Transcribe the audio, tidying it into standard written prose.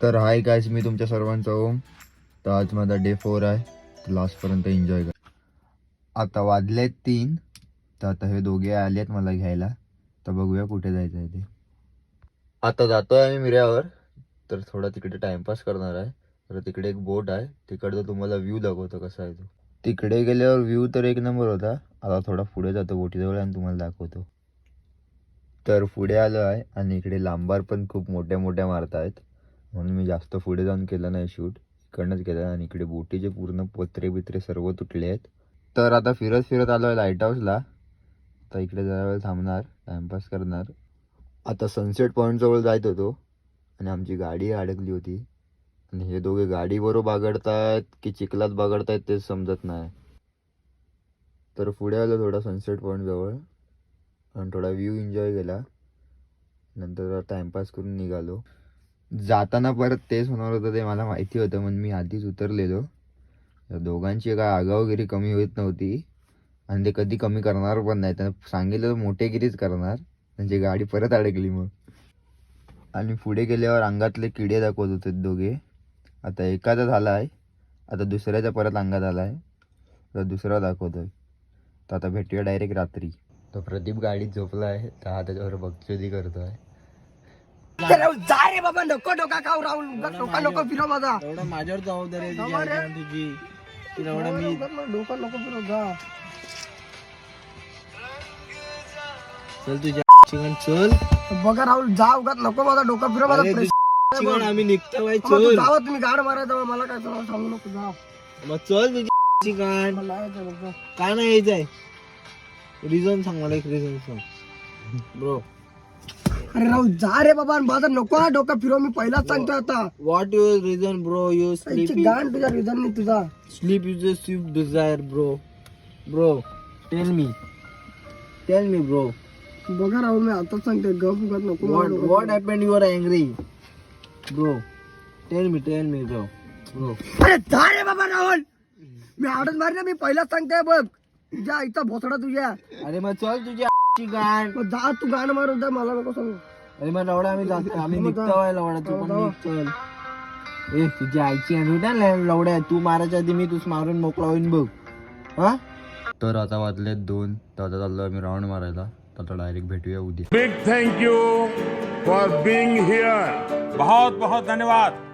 तर hi guys, मी तुमच्या सर्वांचा ओम. तर आज माझा डे 4 आहे. लास्टपर्यंत एन्जॉय कर. आता वाजलेत 3. तर आता हे दोघे आलेत मला घ्यायला. तर बघूया कुठे जायचं आहे ते. आता जातोय आम्ही मिऱ्यावर. तर थोडा तिकडे टाइमपास करणार आहे. तर तिकडे एक बोट आहे, तिकडचं तुम्हाला व्ह्यू दाखवतो कसा आहे तो. तिकडे गेल्यावर व्ह्यू तर एक नंबर होता. आता थोडा पुढे जातो बोटीजवळ आणि तुम्हाला दाखवतो. तर पुढे आलो आहे आणि इकडे लांबार पण खूप मोठ्या मोठ्या मारत आहेत, म्हणून मी जास्त पुढे जाऊन केलं नाही शूट. इकडनंच केलं. आणि इकडे बोटीचे पूर्ण पत्रे बित्रे सर्व तुटले आहेत. तर आता फिरत फिरत आलो आहे लाईट हाऊसला. तर इकडे जरा वेळ थांबणार, टाइमपास करणार. आता सनसेट पॉईंट जवळ जायत होतो आणि आमची गाडी अडकली होती. आणि हे दोघे गाडीबरोबर बागडतायत की चिखलात बागडतायत तेच समजत नाही. तर पुढे आलो थोडा सनसेट पॉईंट जवळ आणि थोडा व्ह्यू एन्जॉय केला. नंतर टाइमपास करून निघालो. जाताना परत तेच होणार होतं ते मला माहिती होतं, म्हणून मी आधीच उतरलेलो. या दोघांची काय आगावगिरी कमी होत नव्हती आणि ते कधी कमी करणार पण नाही. त्यांना सांगितलं मोठेगिरीच करणार, म्हणजे गाडी परत अडकली मग. आणि पुढे गेल्यावर अंगातले किडे दाखवत होते दोघे. आता एकाचा झाला आहे, आता दुसऱ्याचा परत अंगात आला आहे, तर दुसरा दाखवतोय. तर आता भेटूया डायरेक्ट रात्री. तर प्रदीप गाडीत झोपला आहे, तर हा त्याच्यावर बघचोदी करतोय. जा रे बाबा, नको डोका खाऊ राहुल, डोका नको फिरव माझा. एवढा माझ्यावर जबाबदारी आहे तुझी. एवढा मी डोका नको फिरव, जा. चल तुझ्या चिकन चल. बघा राहुल, जा उगाच, नको माझा डोका फिरव माझा. चिकन आम्ही निघतो बाई. चल चल जावा तुम्ही, गाड मारायचा मला काय सांगू नको, जा. मग चल तुझ्या चिकन. मला यायचं बघ. काय नाही यायचंय, रिझन सांग मला, एक रिझन सांग ब्रो. अरे राहुल, जा रे बाबा, माझा नको हा डोका फिरव, मी पहिलाच सांगतो आता. What your reason bro? You sleep गाण तुझ्या रिझन नाही तुझा. Sleep is a sweep desire bro. Bro tell me bro. बघा राहुल, मी आताच सांगते, गप उगाच नको. What happened? You are angry bro. Tell me bro. अरे जा रे बाबा राहुल, मी आडच मारले, मी पहिलाच सांगते बघ. तुझ्या आईचा भोसडा तुझ्या. अरे मग चल तुझ्या गाण. मग जा तू, गाण मारून जा, मला नको सांगू. अरे मग लवडा आम्ही जातो, आम्ही निघतोय लवडा. तू पण निघ चल. ए तुझ्या आईची अनु ना लवड्या, तू मारायच्या आधी मी तूच मारून मोकळा होईन बघ. हा तर आता वाजलेत 2. तर आता चाललो आम्ही राऊंड मारायला. तर आता डायरेक्ट भेटूया उद्या. Big thank you for being here. बहुत बहुत धन्यवाद.